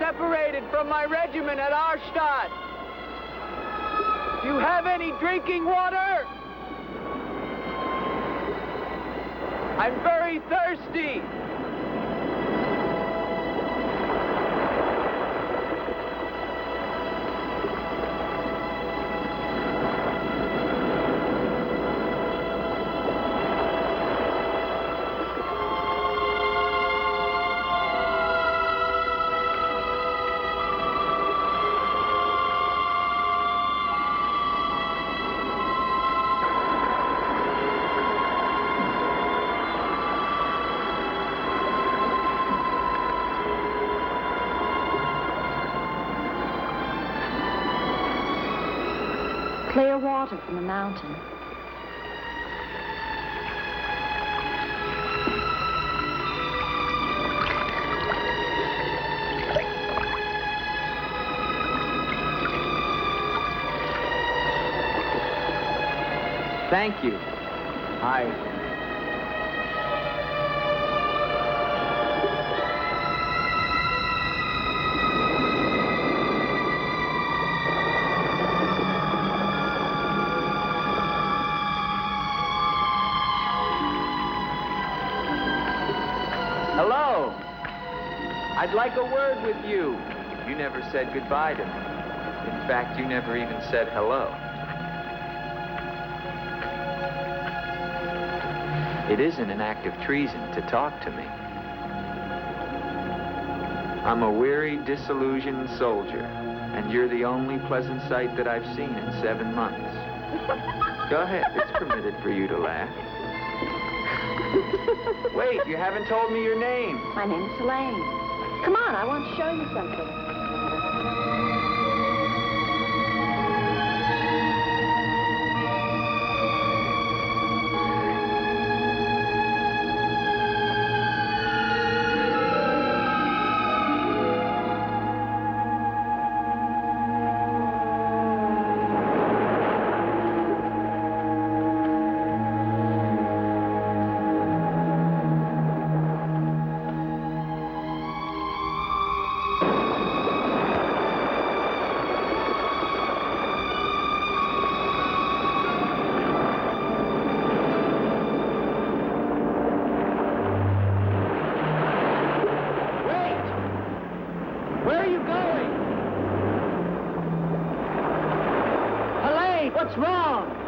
separated from my regiment at Arstadt. Do you have any drinking water? I'm very thirsty. Clear water from the mountain. Thank you. Hello. I'd like a word with you. You never said goodbye to me. In fact, you never even said hello. It isn't an act of treason to talk to me. I'm a weary, disillusioned soldier, and you're the only pleasant sight that I've seen in 7 months. Go ahead, it's permitted for you to laugh. Wait, you haven't told me your name. My name's Elaine. Come on, I want to show you something. What's wrong?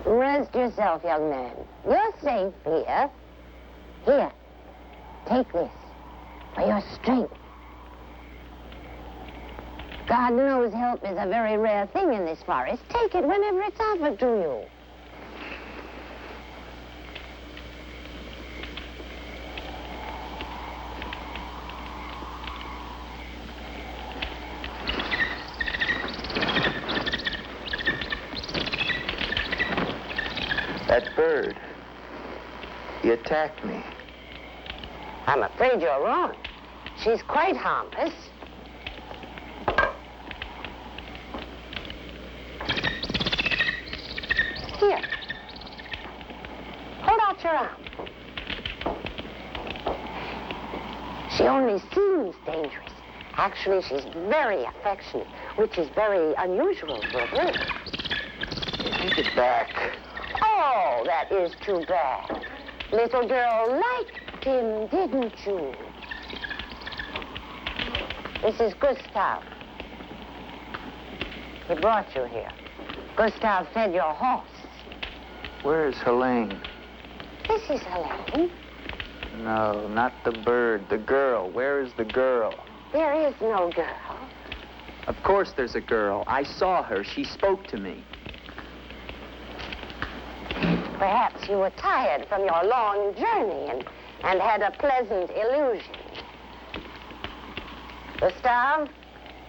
Rest yourself, young man. You're safe here. Here, take this for your strength. God knows help is a very rare thing in this forest. Take it whenever it's offered to you. That bird, he attacked me. I'm afraid you're wrong. She's quite harmless. Here. Hold out your arm. She only seems dangerous. Actually, she's very affectionate, which is very unusual for her. Take it back. Oh, that is too bad. Little girl liked him, didn't you? This is Gustav. He brought you here. Gustav fed your horse. Where's Helene? This is Helene. No, not the bird. The girl. Where is the girl? There is no girl. Of course there's a girl. I saw her. She spoke to me. Perhaps you were tired from your long journey and had a pleasant illusion. Gustav,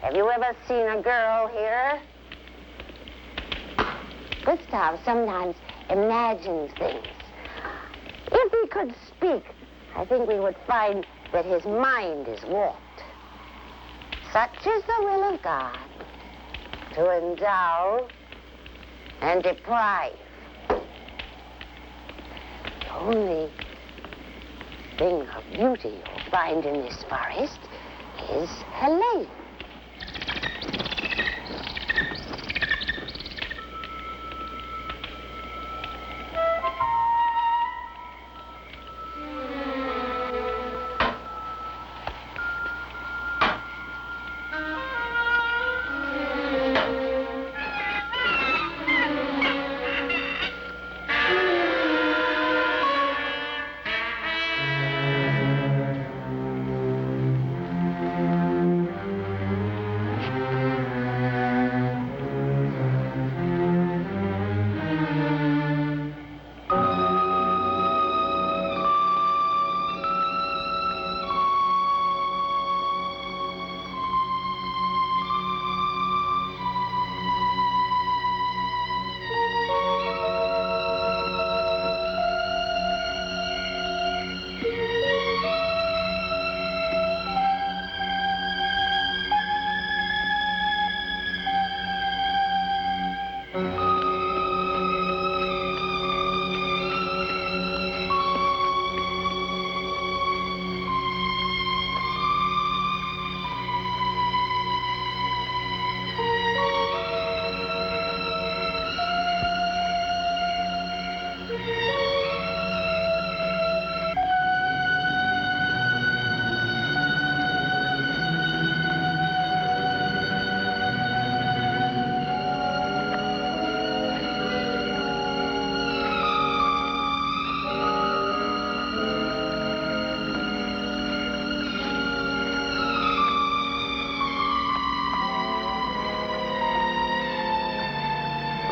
have you ever seen a girl here? Gustav sometimes imagines things. If he could speak, I think we would find that his mind is warped. Such is the will of God, to endow and deprive. The only thing of beauty you'll find in this forest is Helene.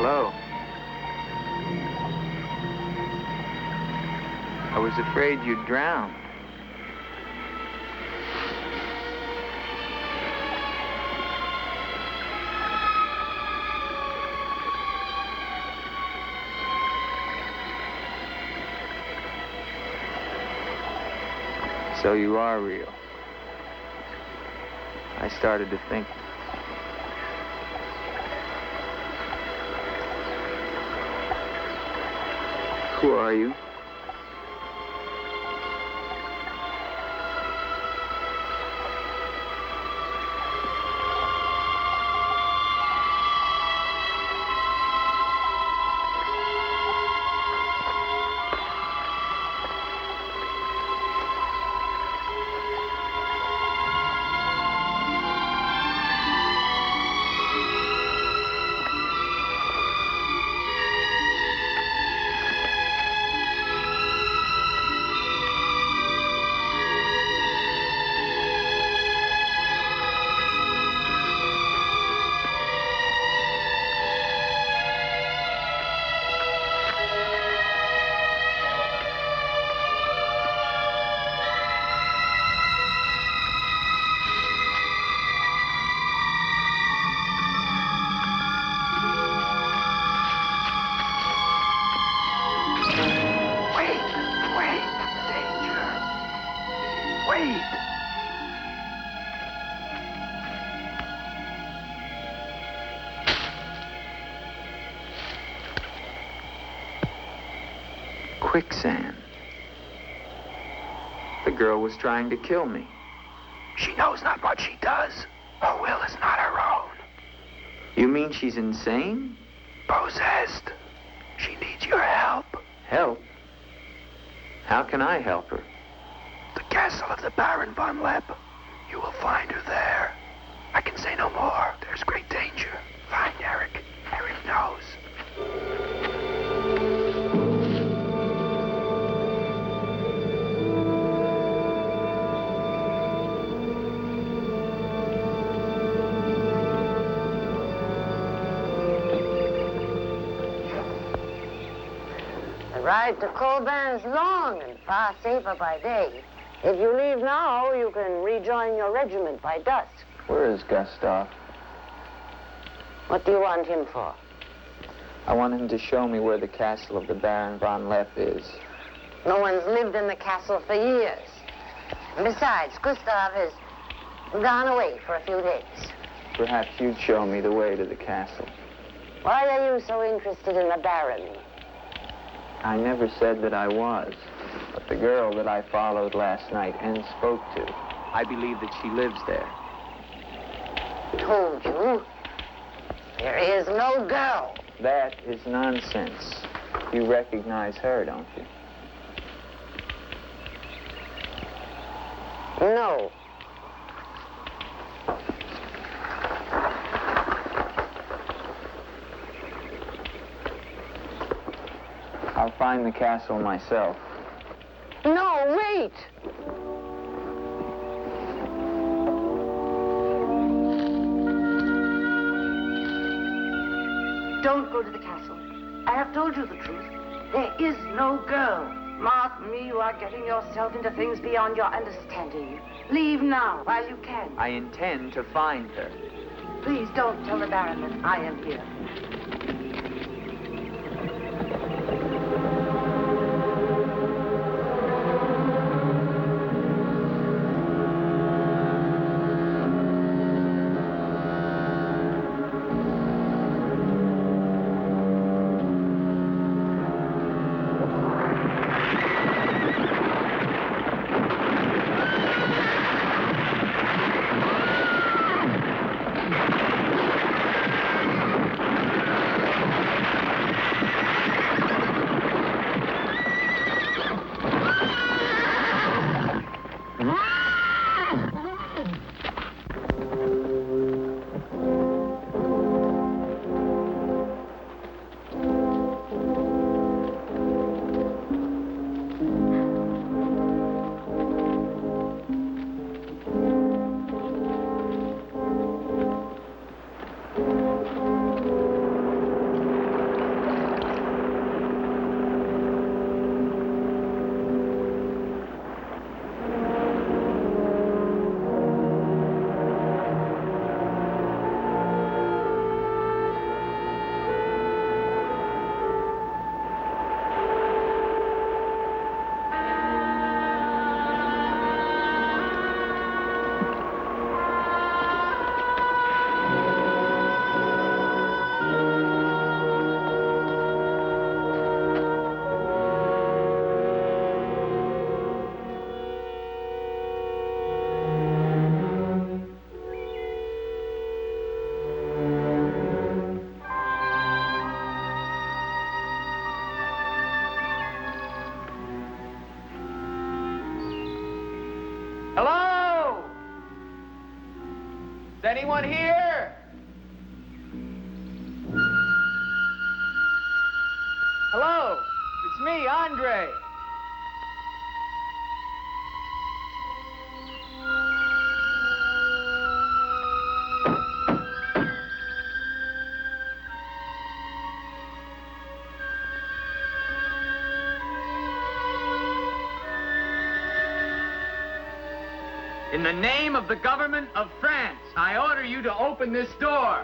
Hello. I was afraid you'd drown. So you are real. I started to think. Who are you? Wait! Quicksand. The girl was trying to kill me. She knows not what she does. Her will is not her own. You mean she's insane? Possessed. She needs your help. Help? How can I help her? The castle of the Baron von Lepp. You will find her there. I can say no more. There's great danger. Find Eric. Eric knows. The ride to Colbin is long and far safer by day. If you leave now, you can rejoin your regiment by dusk. Where is Gustav? What do you want him for? I want him to show me where the castle of the Baron von Lepp is. No one's lived in the castle for years. And besides, Gustav has gone away for a few days. Perhaps you'd show me the way to the castle. Why are you so interested in the Baron? I never said that I was. But the girl that I followed last night and spoke to, I believe that she lives there. Told you. There is no girl. That is nonsense. You recognize her, don't you? No. I'll find the castle myself. No, wait! Don't go to the castle. I have told you the truth. There is no girl. Mark me, you are getting yourself into things beyond your understanding. Leave now, while you can. I intend to find her. Please don't tell the Baron that I am here. Hello? Is anyone here? Hello? It's me, Andre. In the name of the government of France, I order you to open this door.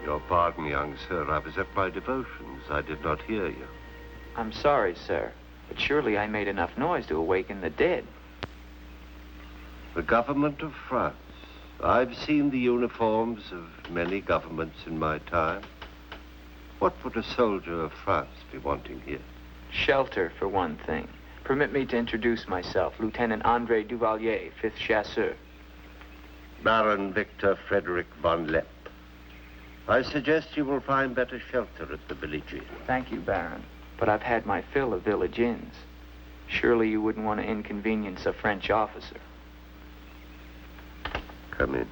Your pardon, young sir. I was at my devotions. I did not hear you. I'm sorry, sir. But surely I made enough noise to awaken the dead. The government of France. I've seen the uniforms of many governments in my time. What would a soldier of France be wanting here? Shelter, for one thing. Permit me to introduce myself, Lieutenant Andre Duvalier, 5th Chasseur. Baron Victor Frederick von Lepp. I suggest you will find better shelter at the village inn. Thank you, Baron. But I've had my fill of village inns. Surely you wouldn't want to inconvenience a French officer. Come in.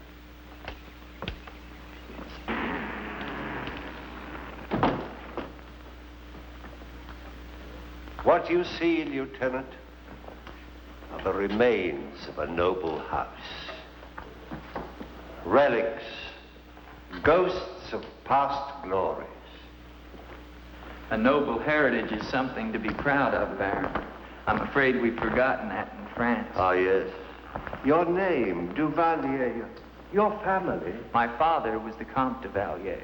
What you see, Lieutenant, are the remains of a noble house. Relics, ghosts of past glories. A noble heritage is something to be proud of, Baron. I'm afraid we've forgotten that in France. Ah, yes. Your name, Duvalier, your family. My father was the Comte de Valier.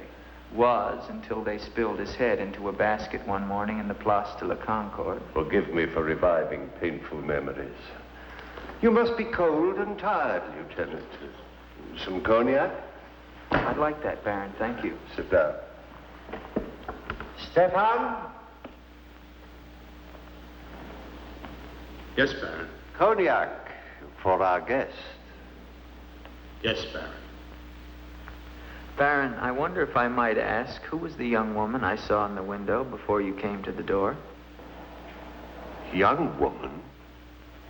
Was until they spilled his head into a basket one morning in the Place de la Concorde. Forgive me for reviving painful memories. You must be cold and tired, Lieutenant. Some cognac? I'd like that, Baron. Thank you. Sit down. Stefan? Yes, Baron. Cognac for our guest. Yes, Baron. Baron, I wonder if I might ask, who was the young woman I saw in the window before you came to the door? Young woman?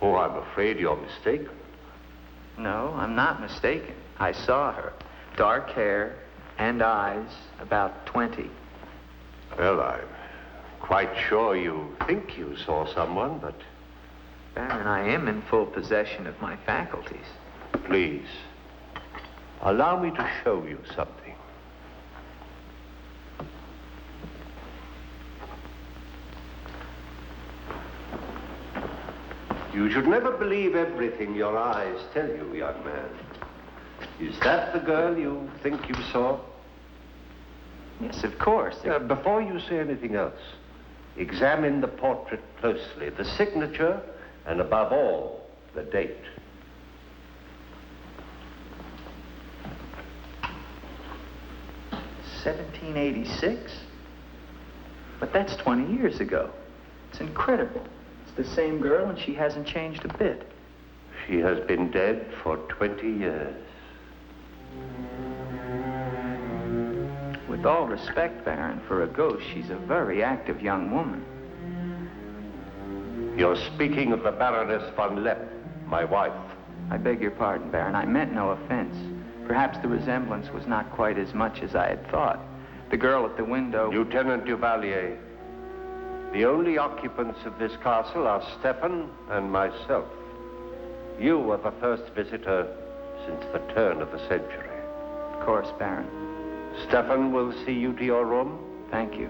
Oh, I'm afraid you're mistaken. No, I'm not mistaken. I saw her. Dark hair and eyes, about 20. Well, I'm quite sure you think you saw someone, but... Baron, I am in full possession of my faculties. Please, allow me to show you something. You should never believe everything your eyes tell you, young man. Is that the girl you think you saw? Yes, of course. Before you say anything else, examine the portrait closely, the signature, and above all, the date. $1786? But that's 20 years ago. It's incredible. It's the same girl and she hasn't changed a bit. She has been dead for 20 years. With all respect, Baron, for a ghost, she's a very active young woman. You're speaking of the Baroness von Lepp, my wife. I beg your pardon, Baron. I meant no offense. Perhaps the resemblance was not quite as much as I had thought. The girl at the window... Lieutenant Duvalier, the only occupants of this castle are Stefan and myself. You are the first visitor since the turn of the century. Of course, Baron. Stefan will see you to your room. Thank you.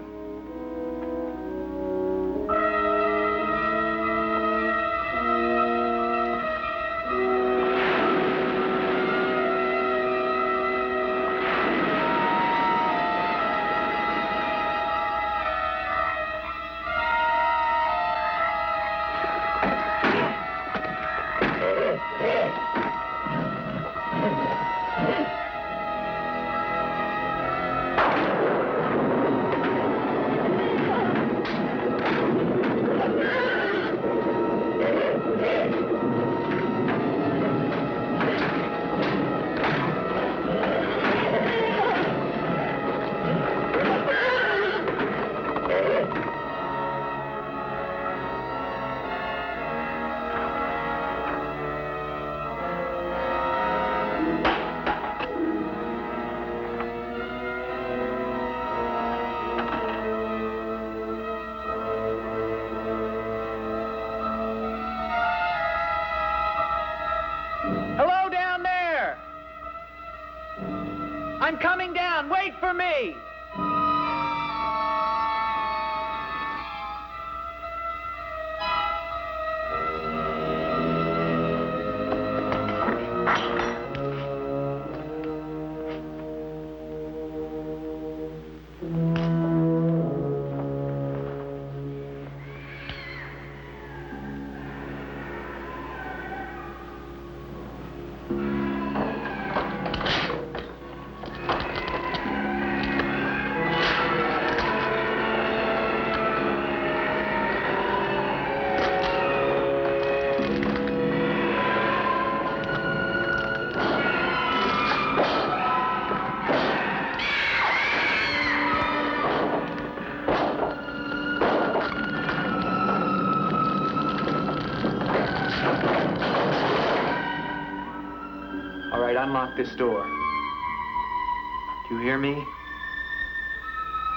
Hello down there! I'm coming down. Wait for me! right, unlock this door. Do you hear me?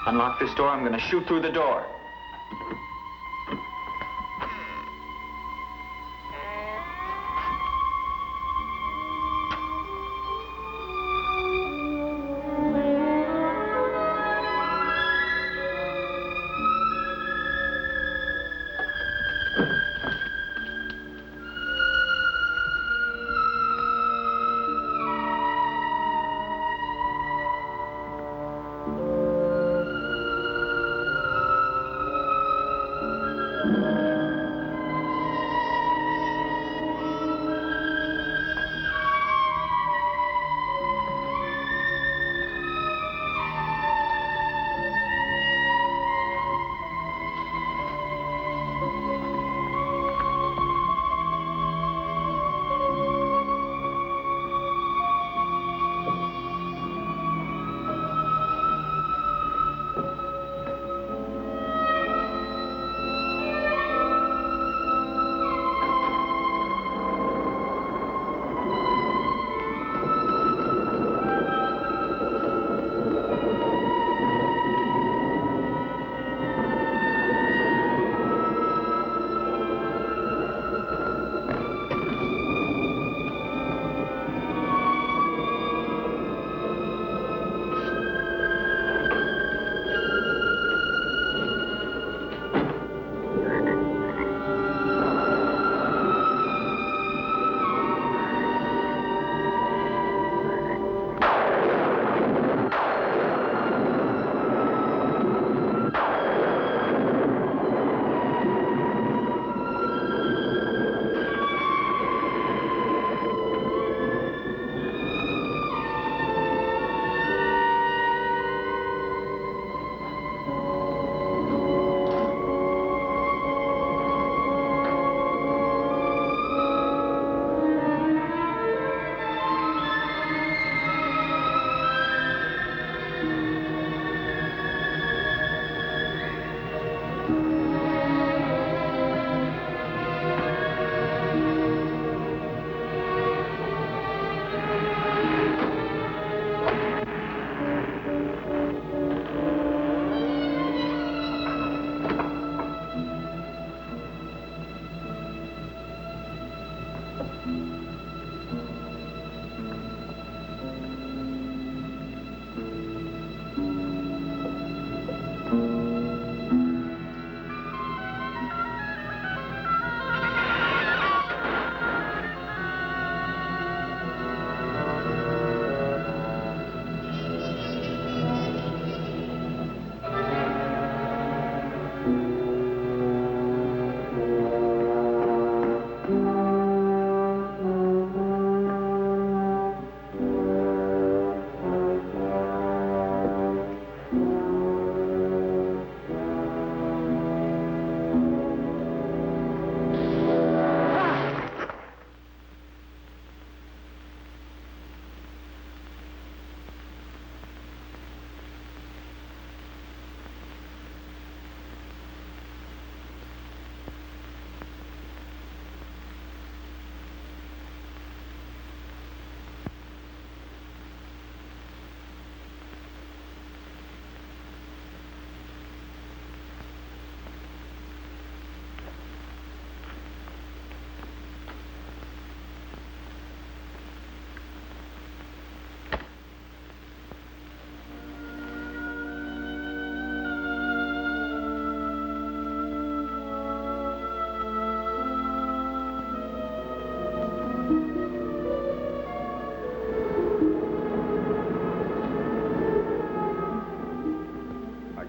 Unlock this door, I'm gonna shoot through the door.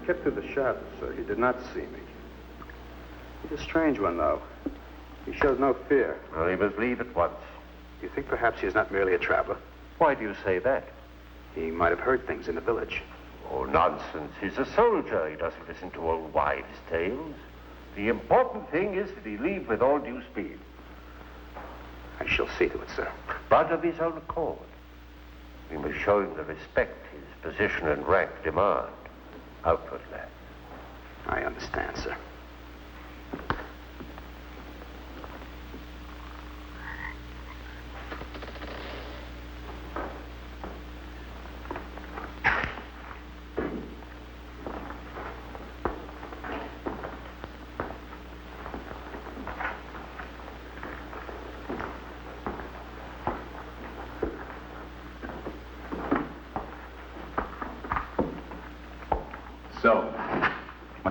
kept through the shadows, sir. He did not see me. He's a strange one, though. He shows no fear. Well, he must leave at once. You think perhaps he's not merely a traveler? Why do you say that? He might have heard things in the village. Oh, nonsense. He's a soldier. He doesn't listen to old wives' tales. The important thing is that he leave with all due speed. I shall see to it, sir. But of his own accord. We must show him the respect his position and rank demand. Outwardly. I understand, sir.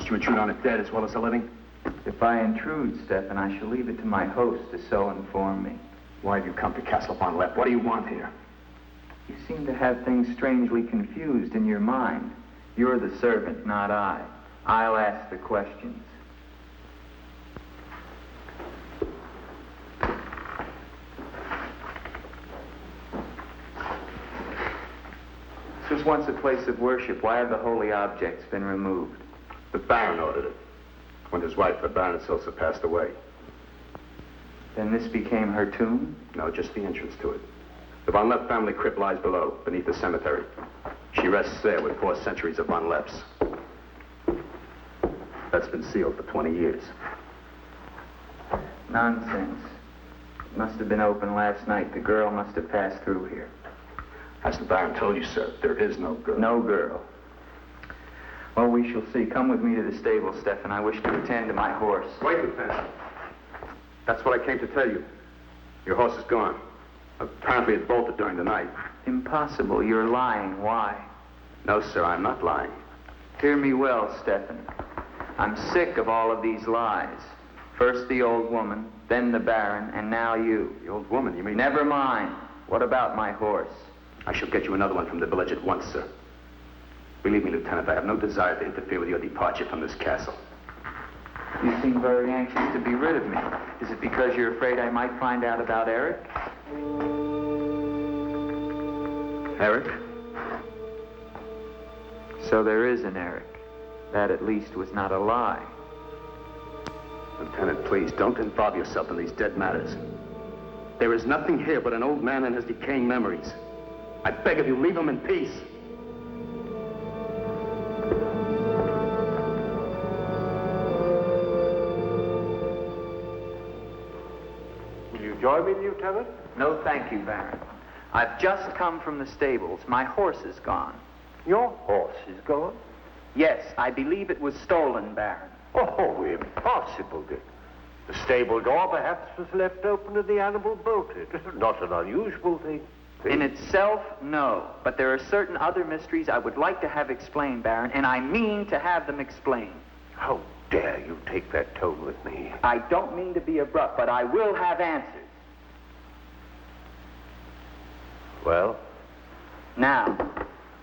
Must you intrude on a dead as well as a living? If I intrude, Stefan, I shall leave it to my host to so inform me. Why have you come to Castle Von Lepp? What do you want here? You seem to have things strangely confused in your mind. You're the servant, not I. I'll ask the questions. This was once a place of worship. Why have the holy objects been removed? The Baron ordered it. When his wife, the Baroness Ilsa, passed away. Then this became her tomb? No, just the entrance to it. The Von Lepp family crypt lies below, beneath the cemetery. She rests there with 4 centuries of Von Lepps. That's been sealed for 20 years. Nonsense. It must have been open last night. The girl must have passed through here. As the Baron told you, sir, there is no girl. No girl. Well, we shall see. Come with me to the stable, Stefan. I wish to attend to my horse. Wait, Lieutenant. That's what I came to tell you. Your horse is gone. Apparently it bolted during the night. Impossible. You're lying. Why? No, sir, I'm not lying. Hear me well, Stefan. I'm sick of all of these lies. First the old woman, then the Baron, and now you. The old woman, you mean? Never mind. What about my horse? I shall get you another one from the village at once, sir. Believe me, Lieutenant, I have no desire to interfere with your departure from this castle. You seem very anxious to be rid of me. Is it because you're afraid I might find out about Eric? Eric? So there is an Eric. That at least was not a lie. Lieutenant, please, don't involve yourself in these dead matters. There is nothing here but an old man and his decaying memories. I beg of you, leave him in peace. Will you join me, Lieutenant? No, thank you, Baron. I've just come from the stables. My horse is gone. Your horse is gone? Yes, I believe it was stolen, Baron. Oh, impossible, Dick. The stable door perhaps was left open and the animal bolted. Not an unusual thing. In itself, no. But there are certain other mysteries I would like to have explained, Baron, and I mean to have them explained. How dare you take that tone with me? I don't mean to be abrupt, but I will have answers. Well? Now,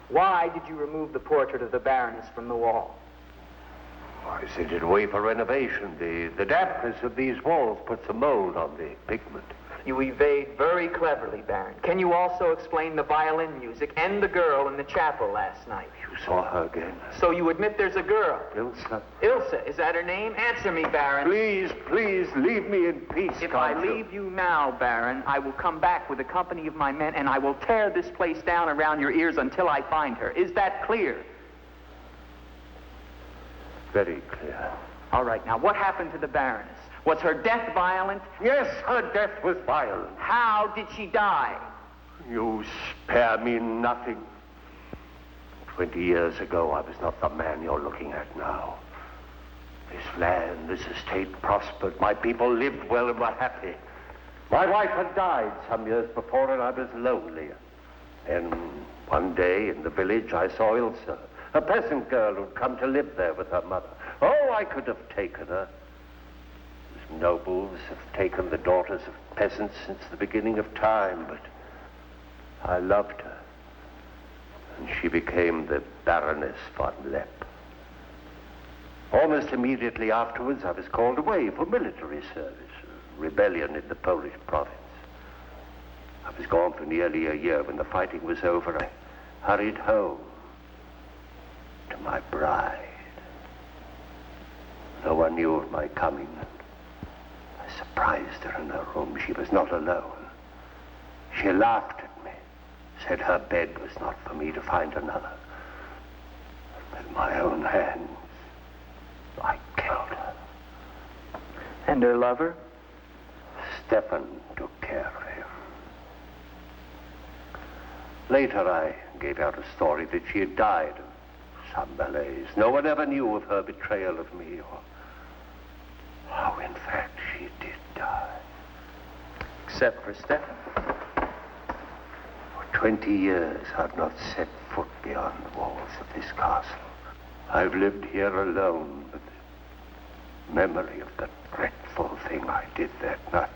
why did you remove the portrait of the Baroness from the wall? I sent it away for renovation. The dampness of these walls puts a mold on the pigment. You evade very cleverly, Baron. Can you also explain the violin music and the girl in the chapel last night? You saw her again? So you admit there's a girl? Ilsa. Ilsa, is that her name? Answer me, Baron. Please, please, leave me in peace, If I leave you now, Baron, I will come back with a company of my men and I will tear this place down around your ears until I find her. Is that clear? Very clear. All right, now what happened to the Baroness? Was her death violent? Yes, her death was violent. How did she die? You spare me nothing. 20 years ago, I was not the man you're looking at now. This land, this estate prospered. My people lived well and were happy. My wife had died some years before, and I was lonely. And one day in the village, I saw Ilsa, a peasant girl who'd come to live there with her mother. Oh, I could have taken her. Nobles have taken the daughters of peasants since the beginning of time, but I loved her. And she became the Baroness von Lepp. Almost immediately afterwards, I was called away for military service, a rebellion in the Polish province. I was gone for nearly a year. When the fighting was over, I hurried home to my bride. No one knew of my coming. I surprised her in her room. She was not alone. She laughed at me, said her bed was not for me to find another. With my own hands, I killed her. And her lover? Stefan took care of him. Later, I gave out a story that she had died of some malaise. No one ever knew of her betrayal of me, or how, in fact, she did die. Except for Stefan. For 20 years, I've not set foot beyond the walls of this castle. I've lived here alone with the memory of the dreadful thing I did that night.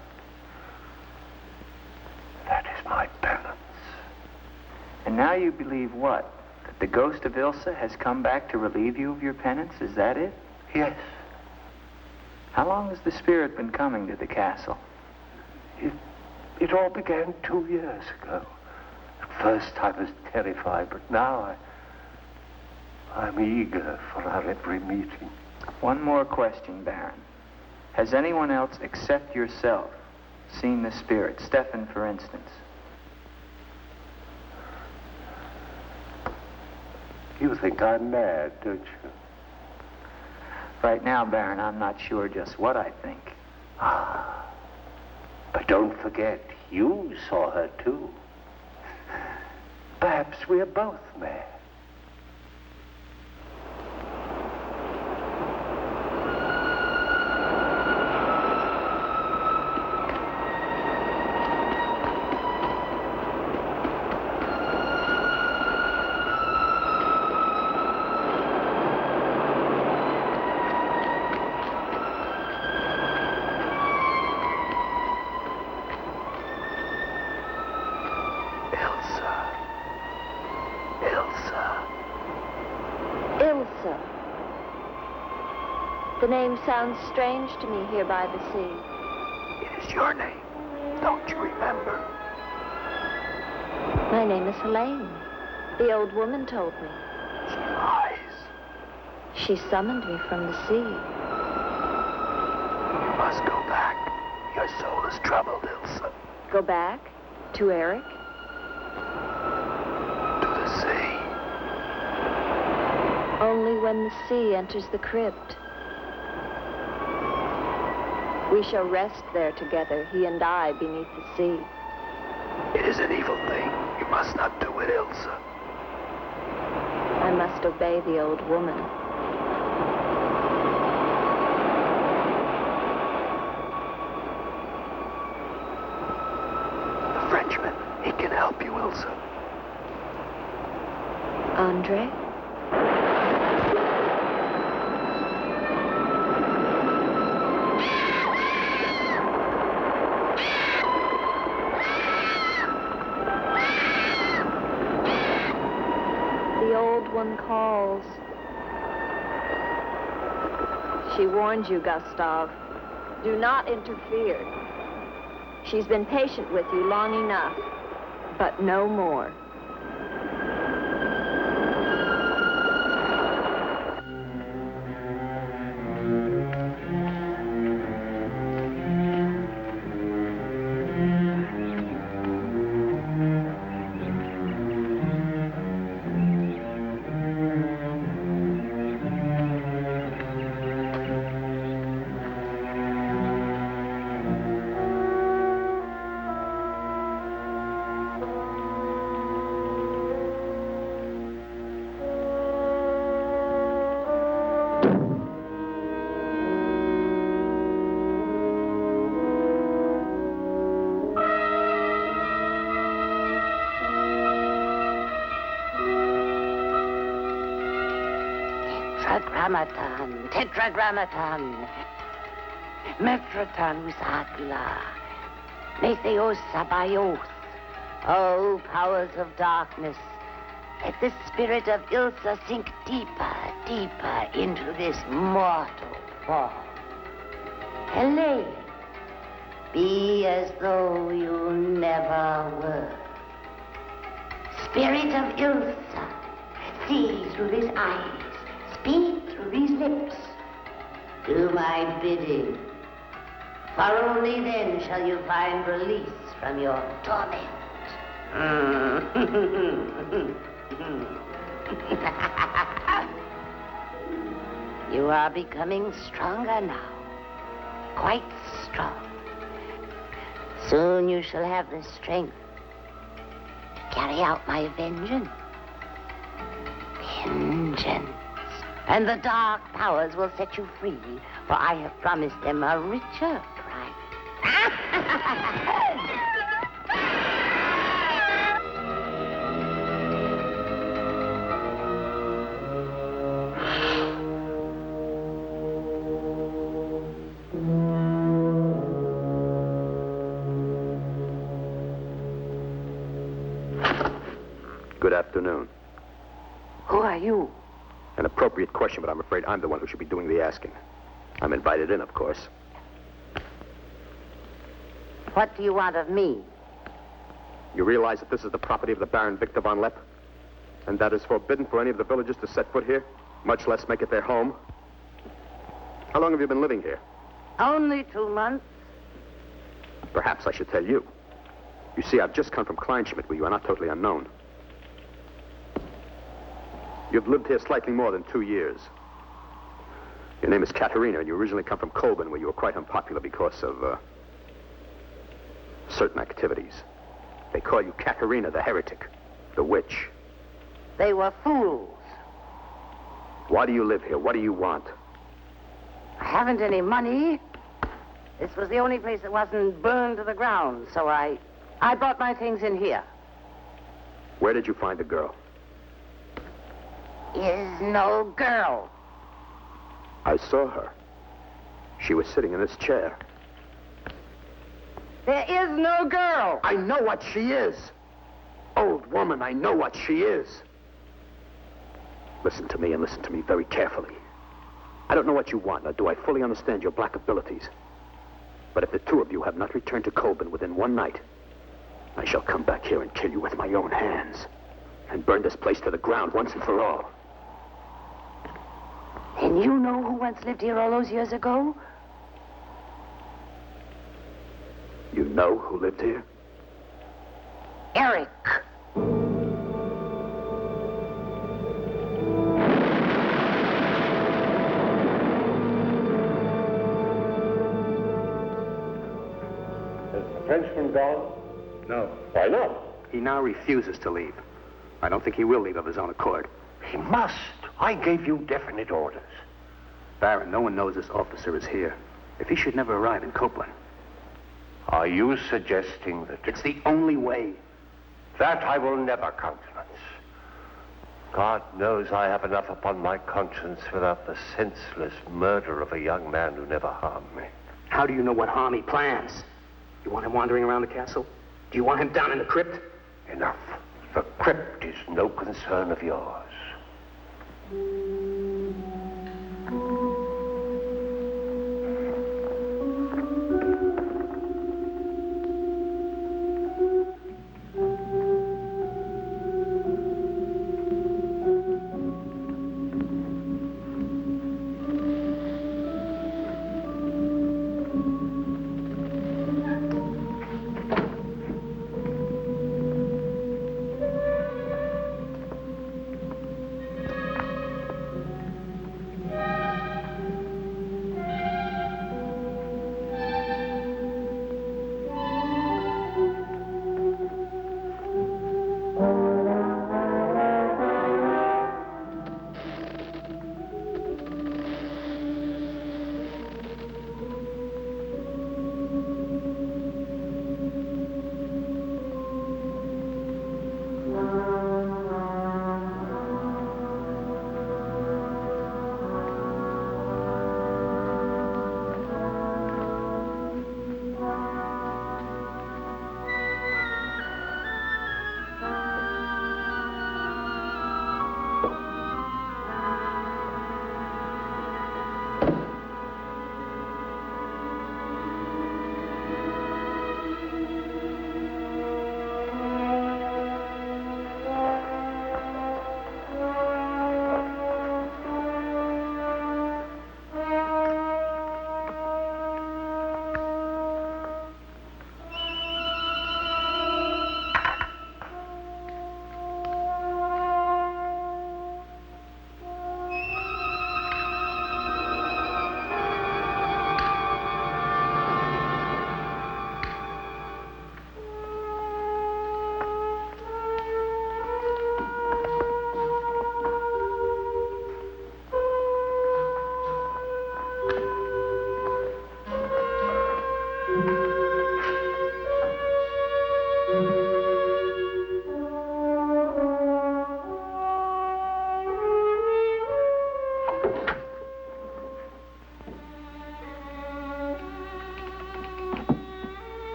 That is my penance. And now you believe what? That the ghost of Ilsa has come back to relieve you of your penance? Is that it? Yes. How long has the spirit been coming to the castle? It all began 2 years ago. At first I was terrified, but now I'm eager for our every meeting. One more question, Baron. Has anyone else except yourself seen the spirit? Stefan, for instance. You think I'm mad, don't you? Right now, Baron, I'm not sure just what I think. Ah, but don't forget, you saw her too. Perhaps we're both mad. The name sounds strange to me here by the sea. It is your name. Don't you remember? My name is Helene. The old woman told me. She lies. She summoned me from the sea. You must go back. Your soul is troubled, Ilsa. Go back? To Eric? To the sea. Only when the sea enters the crypt. We shall rest there together, he and I, beneath the sea. It is an evil thing. You must not do it, Ilsa. I must obey the old woman. The Frenchman, he can help you, Ilsa. Andre? One calls. She warned you, Gustav. Do not interfere. She's been patient with you long enough, but no more. Tetragrammaton, Metraton Usagla, Metheos Sabayoth. O powers of darkness, let the spirit of Ilsa sink deeper, deeper into this mortal form. Helene, be as though you never were. Spirit of Ilsa, see through these eyes, speak through these lips. Do my bidding, for only then shall you find release from your torment. You are becoming stronger now, quite strong. Soon you shall have the strength to carry out my vengeance. Vengeance. And the dark powers will set you free, for I have promised them a richer prize. Good afternoon. Who are you? An appropriate question, but I'm afraid I'm the one who should be doing the asking. I'm invited in, of course. What do you want of me? You realize that this is the property of the Baron Victor von Lepp? And that is forbidden for any of the villagers to set foot here, much less make it their home? How long have you been living here? Only 2 months. Perhaps I should tell you. You see, I've just come from Kleinschmidt, where you are not totally unknown. You've lived here slightly more than 2 years. Your name is Katerina, and you originally come from Colburn, where you were quite unpopular because of, certain activities. They call you Katerina the heretic, the witch. They were fools. Why do you live here? What do you want? I haven't any money. This was the only place that wasn't burned to the ground, so I brought my things in here. Where did you find the girl? Is no girl. I saw her. She was sitting in this chair. There is no girl. I know what she is. Old woman, I know what she is. Listen to me, and listen to me very carefully. I don't know what you want, nor do I fully understand your black abilities. But if the two of you have not returned to Colburn within one night, I shall come back here and kill you with my own hands, and burn this place to the ground once and for all. And you know who once lived here all those years ago? You know who lived here? Eric. Has the Frenchman gone? No. Why not? He now refuses to leave. I don't think he will leave of his own accord. He must. I gave you definite orders. Baron, no one knows this officer is here. If he should never arrive in Copeland. Are you suggesting that... It's the only way. That I will never countenance. God knows I have enough upon my conscience without the senseless murder of a young man who never harmed me. How do you know what harm he plans? You want him wandering around the castle? Do you want him down in the crypt? Enough. The crypt is no concern of yours.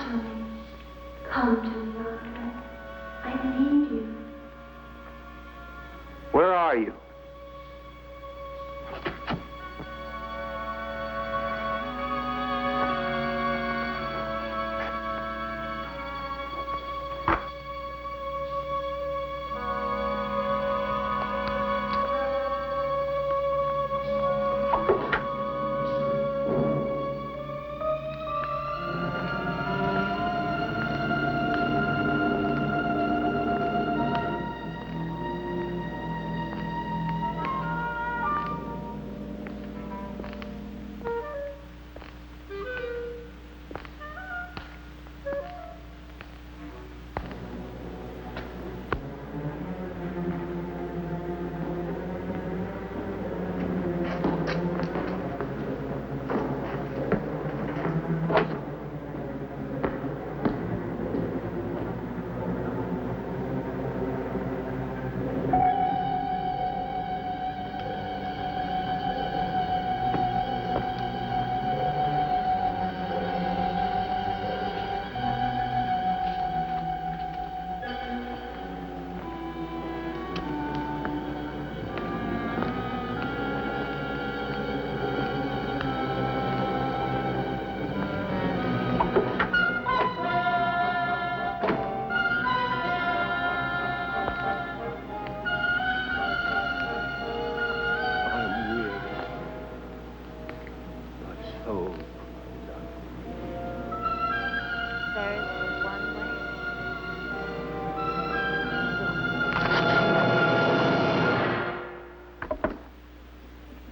to me. Come to me, Andre. I need you. Where are you?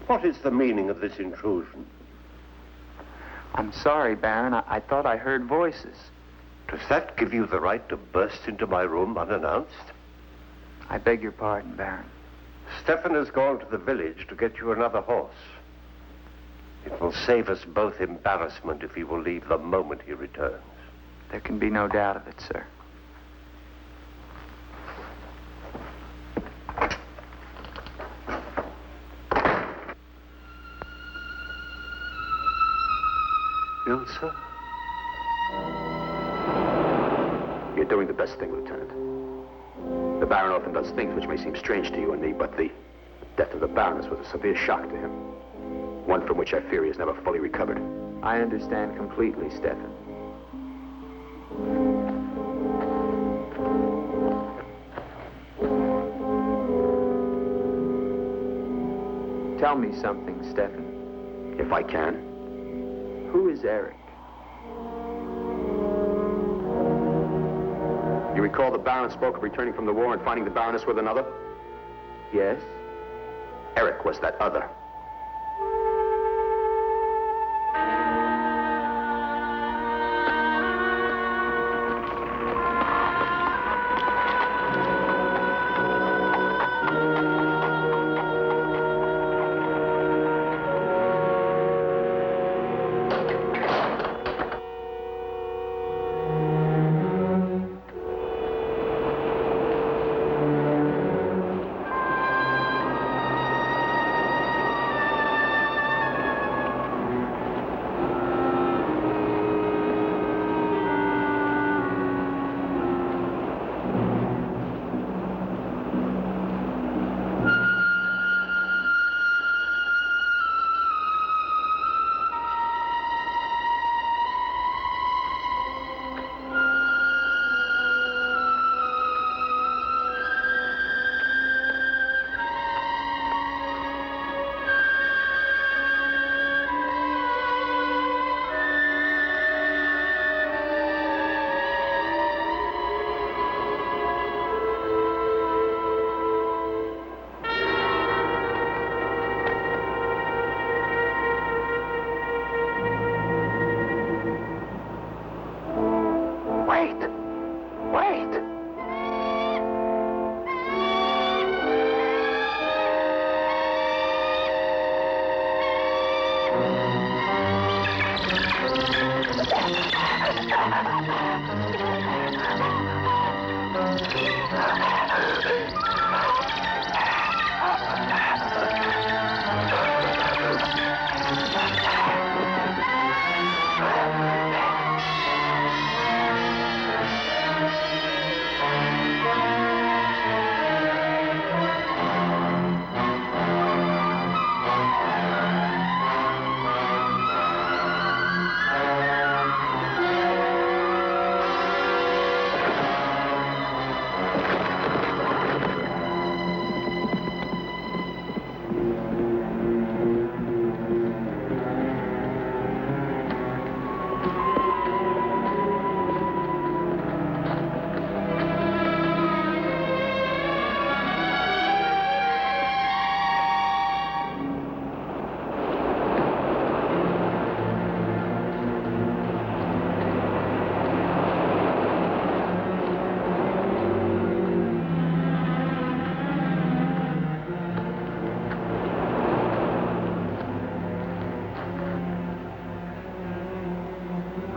What is the meaning of this intrusion? I'm sorry, Baron. I thought I heard voices. Does that give you the right to burst into my room unannounced? I beg your pardon, Baron. Stefan has gone to the village to get you another horse. It will save us both embarrassment if he will leave the moment he returns. There can be no doubt of it, sir. Ilsa? You're doing the best thing, Lieutenant. The Baron often does things which may seem strange to you and me, but the death of the Baroness was a severe shock to him. One from which I fear he has never fully recovered. I understand completely, Stefan. Tell me something, Stefan. If I can. Who is Eric? You recall the Baron spoke of returning from the war and finding the Baroness with another? Yes? Eric was that other.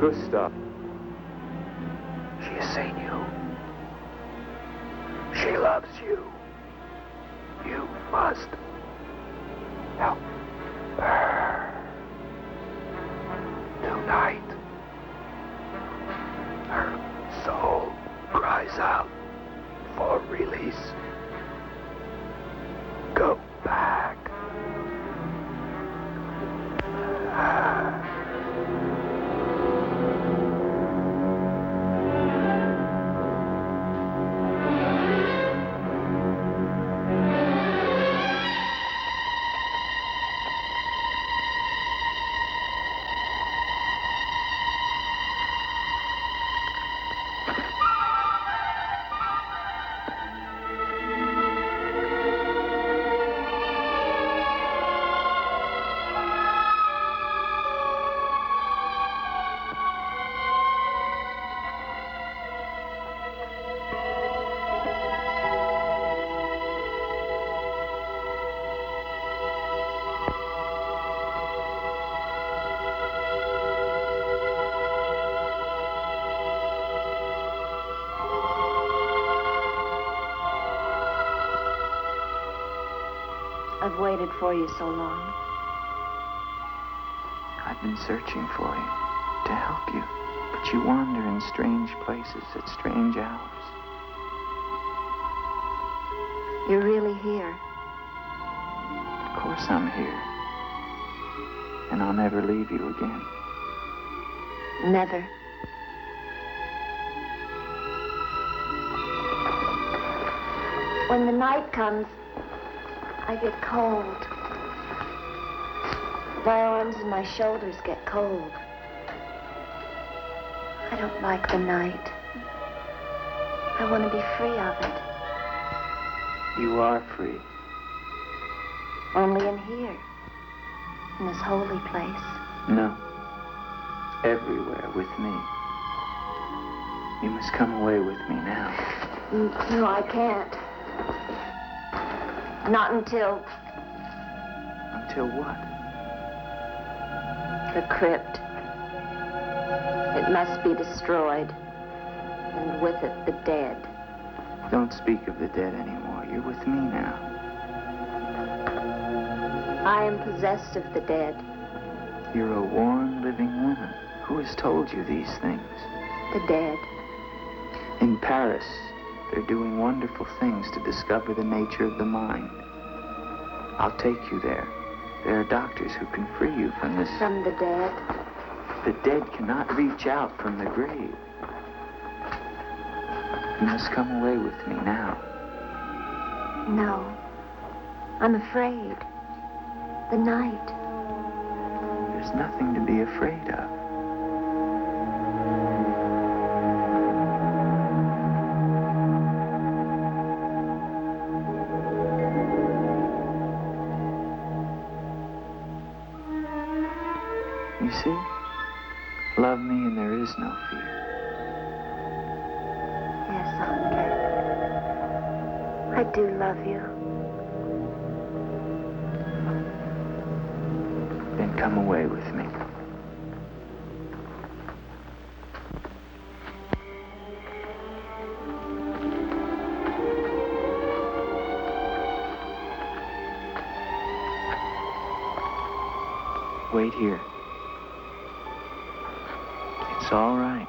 Gustav. She has seen you. She loves you. You must help her. Tonight, her soul cries out for release. Go back. I've waited for you so long. I've been searching for you to help you, but you wander in strange places at strange hours. You're really here. Of course I'm here. And I'll never leave you again. Never. When the night comes, I get cold. My arms and my shoulders get cold. I don't like the night. I want to be free of it. You are free. Only in here, in this holy place. No. Everywhere with me. You must come away with me now. No, I can't. Not until Until what? the crypt. It must be destroyed, and with it the dead. Don't speak of the dead anymore. You're with me now. I am possessed of the dead. You're a warm, living woman. Who has told you these things? The dead. In Paris, they're doing wonderful things to discover the nature of the mind. I'll take you there. There are doctors who can free you from this. From the dead. The dead cannot reach out from the grave. You must come away with me now. No. I'm afraid. The night. There's nothing to be afraid of. You see? Love me and there is no fear. Yes, Andre. I do love you. Then come away with me. Wait here. It's all right.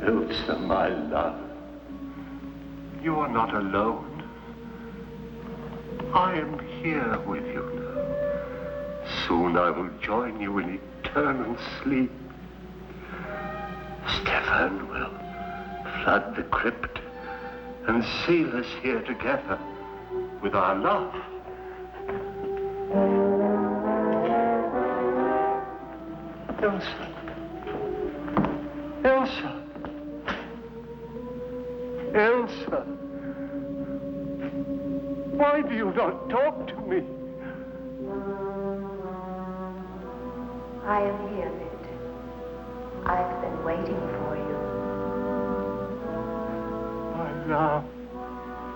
Ilsa, my love, you are not alone. I am here with you now. Soon I will join you in eternal sleep. Stefan will flood the crypt and seal us here together with our love. Ilsa. Ilsa. Ilsa. Why do you not talk to me? I am here, Victor. I've been waiting for you. My love.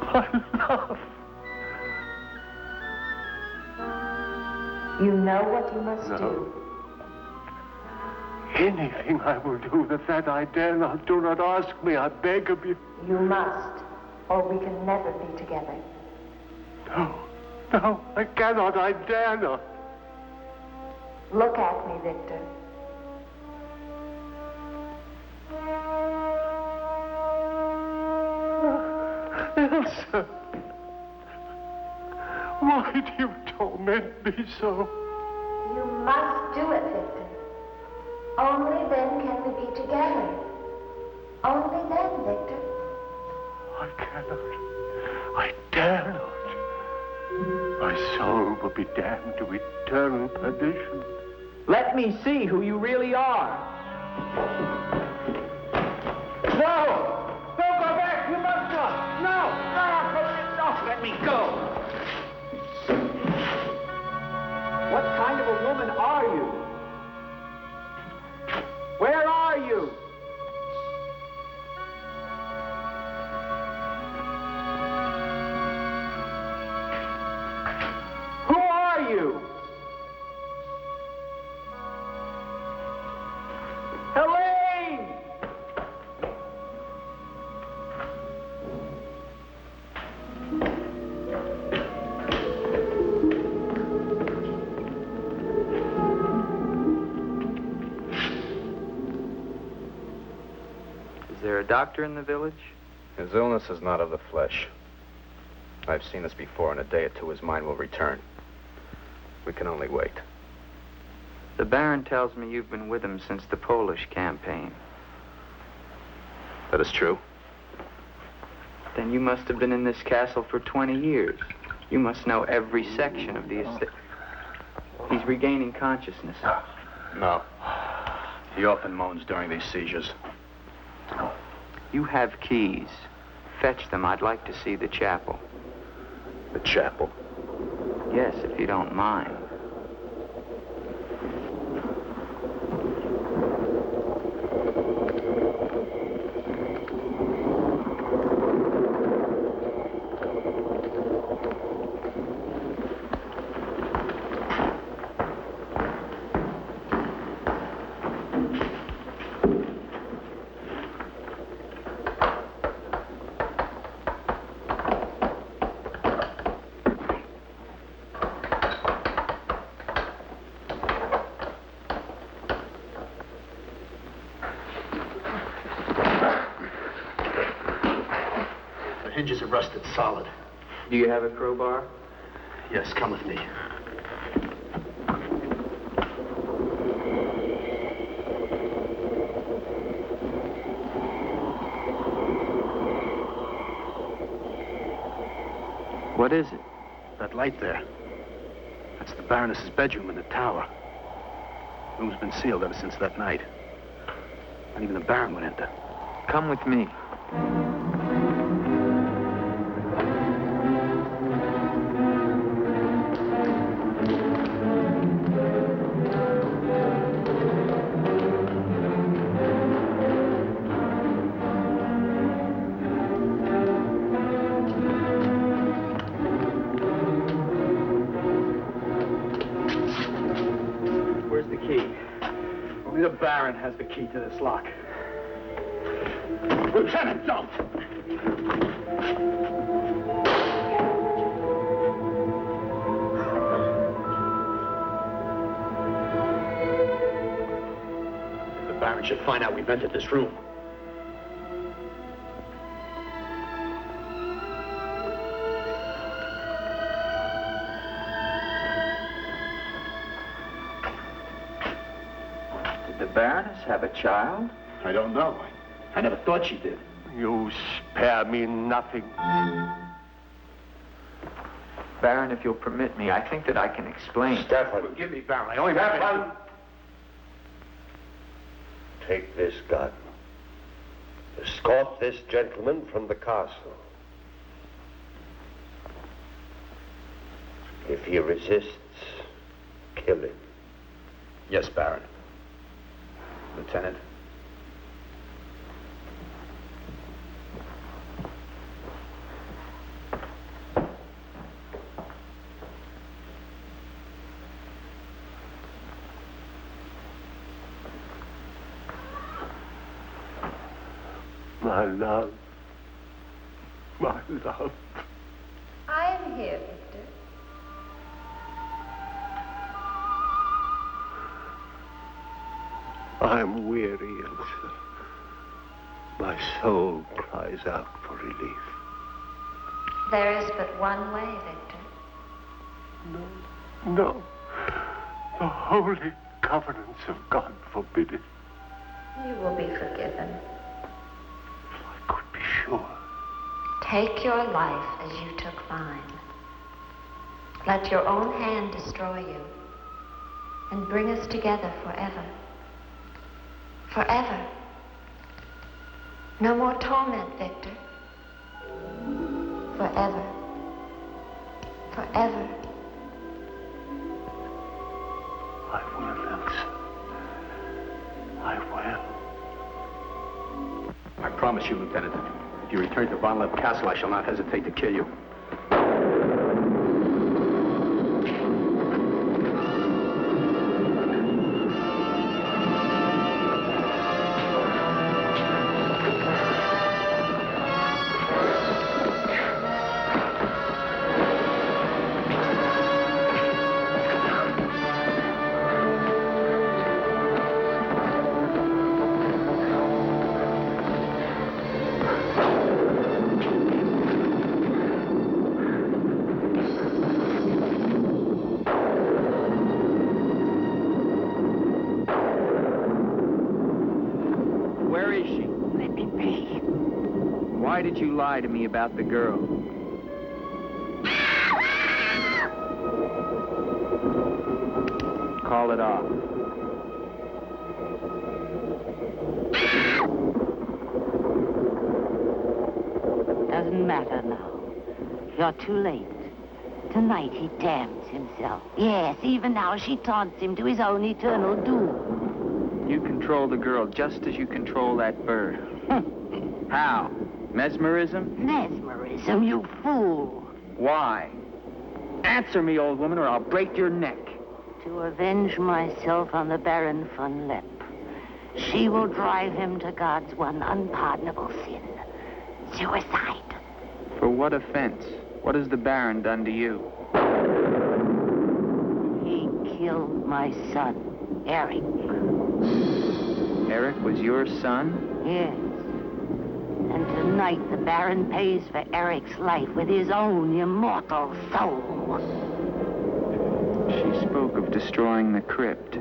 My love. You know what you must do. Anything I will do that I dare not. Do not ask me, I beg of you. You must, or we can never be together. No, I cannot, I dare not. Look at me, Victor. Elsa, why do you torment me so? You must do it, Victor. Only then can we be together. Only then, Victor. I cannot. I dare not. My soul will be damned to eternal perdition. Let me see who you really are. No! Don't go back! You must not! No! No! Let me go! What kind of a woman are you? Where are you? Who are you? Helene! Is there a doctor in the village? His illness is not of the flesh. I've seen this before. In a day or two, his mind will return. We can only wait. The Baron tells me you've been with him since the Polish campaign. That is true. Then you must have been in this castle for 20 years. You must know every section of the estate. He's regaining consciousness. No. He often moans during these seizures. You have keys. Fetch them. I'd like to see the chapel. The chapel? Yes, if you don't mind. Hinges are rusted solid. Do you have a crowbar? Yes, come with me. What is it? That light there. That's the Baroness's bedroom in the tower. The room's been sealed ever since that night. Not even the Baron would enter. Come with me. Only the Baron has the key to this lock. Lieutenant, don't! The Baron should find out we've entered this room. Baroness have a child? I don't know. I never thought she did. You spare me nothing. Baron, if you'll permit me, I think that I can explain. Stefan. Forgive me, Baron. I only meant to... Take this gun. Escort this gentleman from the castle. If he resists, kill him. Yes, Baron. Lieutenant. My love. My love. I am here, Victor. I am weary, Elsa. My soul cries out for relief. There is but one way, Victor. No, no. The holy covenants of God forbid it. You will be forgiven. If I could be sure. Take your life as you took mine. Let your own hand destroy you and bring us together forever. Forever. No more torment, Victor. Forever. Forever. I will, Elsa. I will. I promise you, Lieutenant, if you return to Von Lepp Castle, I shall not hesitate to kill you. Why did you lie to me about the girl? Call it off. Doesn't matter now. You're too late. Tonight he damns himself. Yes, even now she taunts him to his own eternal doom. You control the girl just as you control that bird. How? Mesmerism? Mesmerism, you fool. Why? Answer me, old woman, or I'll break your neck. To avenge myself on the Baron von Lepp. She will drive him to God's one unpardonable sin. Suicide. For what offense? What has the Baron done to you? He killed my son, Eric. Eric was your son? Yes. And tonight the Baron pays for Eric's life with his own immortal soul. She spoke of destroying the crypt.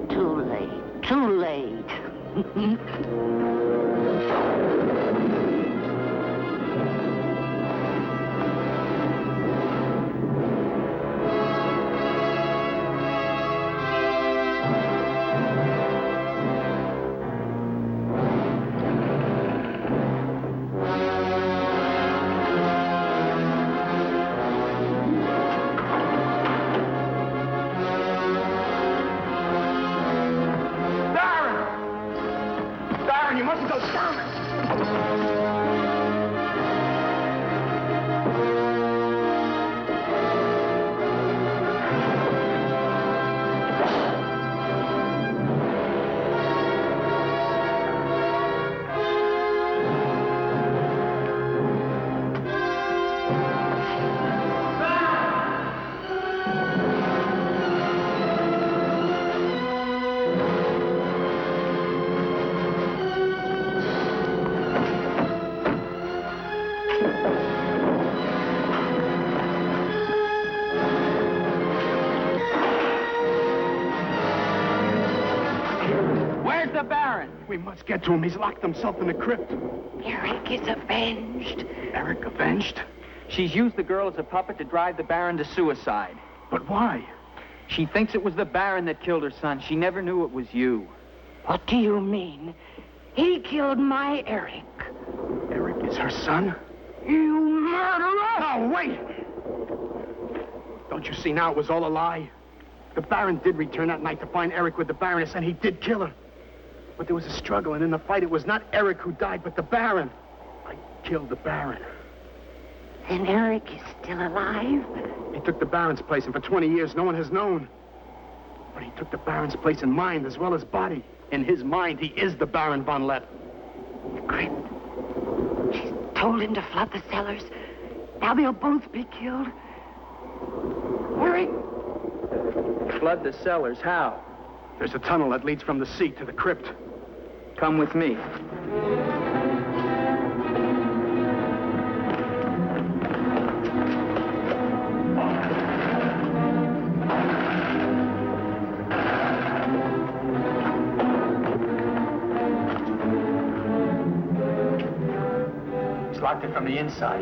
Too late. Too late. We must get to him. He's locked himself in the crypt. Eric is avenged. Eric avenged? She's used the girl as a puppet to drive the Baron to suicide. But why? She thinks it was the Baron that killed her son. She never knew it was you. What do you mean? He killed my Eric. Eric is her son? You murderer! No, wait! Don't you see now it was all a lie? The Baron did return that night to find Eric with the Baroness, and he did kill her. But there was a struggle, and in the fight, it was not Eric who died, but the Baron. I killed the Baron. Then Eric is still alive? He took the Baron's place, and for 20 years, no one has known. But he took the Baron's place in mind as well as body. In his mind, he is the Baron von Lepp. The crypt. She's told him to flood the cellars. Now they'll both be killed. Eric! Flood the cellars? How? There's a tunnel that leads from the sea to the crypt. Come with me. He's locked it from the inside.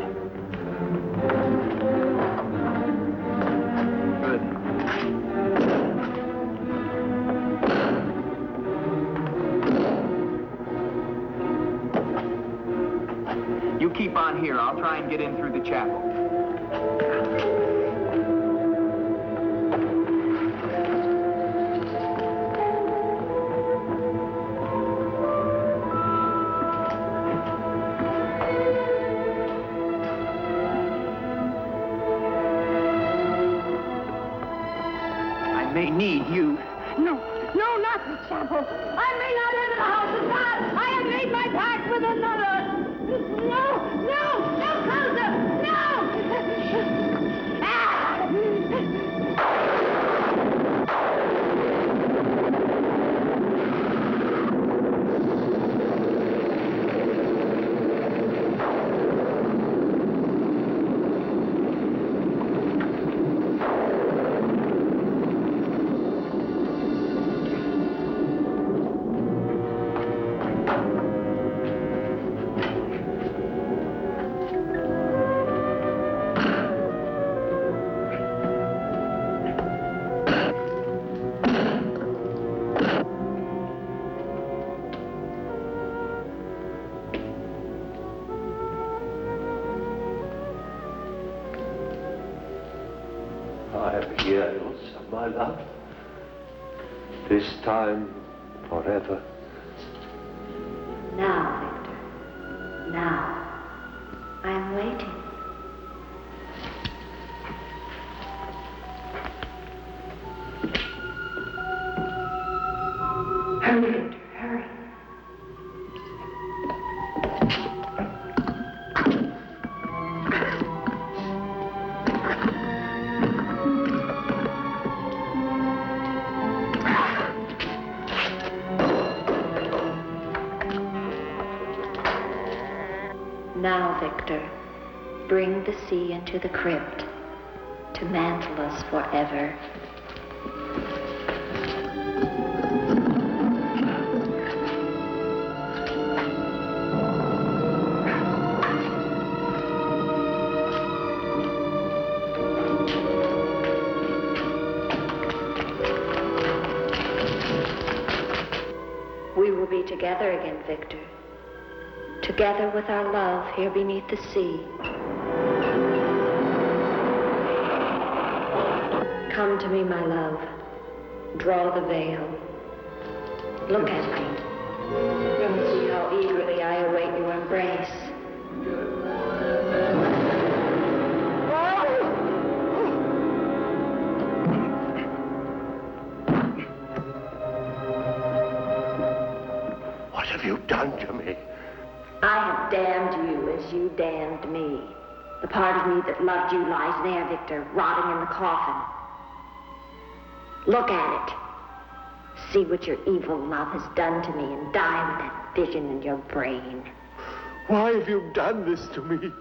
You keep on here. I'll try and get in through the chapel. I may need you. No, not the chapel. I may not enter the house of God. I have made my pact with another. No closer! No! Ah! Years of my love, this time forever. Now, Victor, now, I am waiting. Hurry, Victor, hurry. Now, Victor, bring the sea into the crypt to mantle us forever. We will be together again, Victor. Together with our love here beneath the sea. Come to me, my love. Draw the veil. Look at me. And see how eagerly I await your embrace. What have you done to me? I have damned you as you damned me. The part of me that loved you lies there, Victor, rotting in the coffin. Look at it. See what your evil love has done to me and die with that vision in your brain. Why have you done this to me?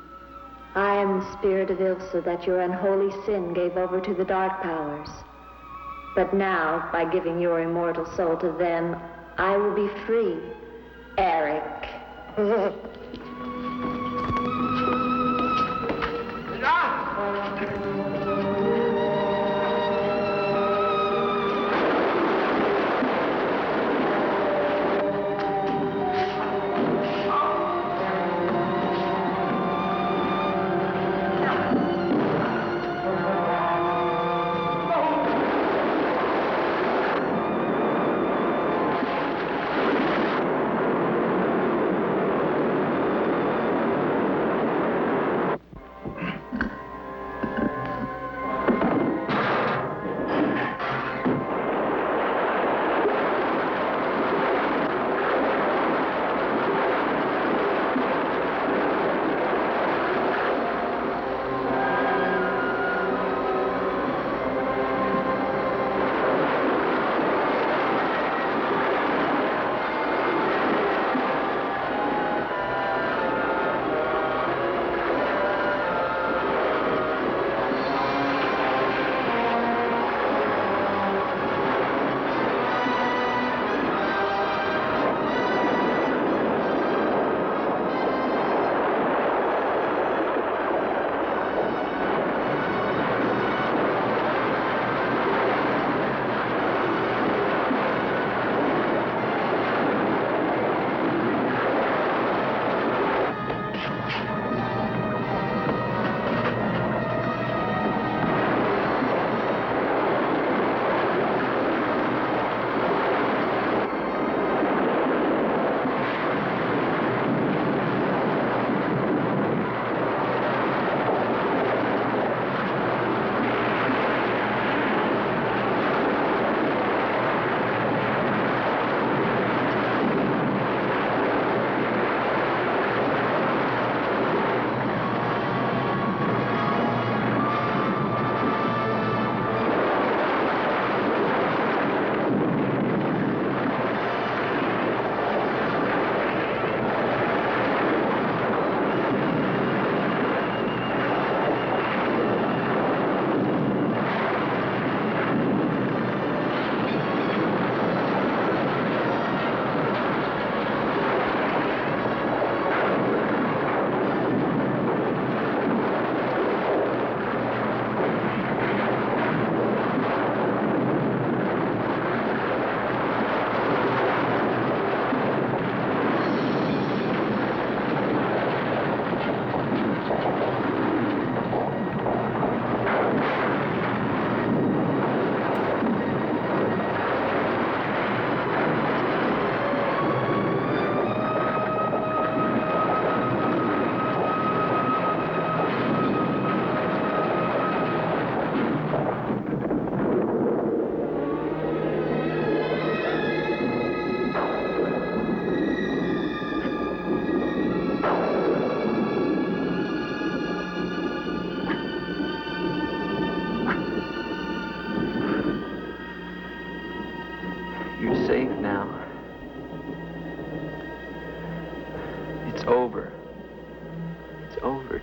I am the spirit of Ilsa that your unholy sin gave over to the dark powers. But now, by giving your immortal soul to them, I will be free Eric.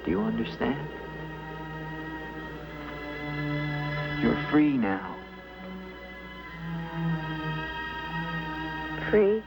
Do you understand? You're free now. Free?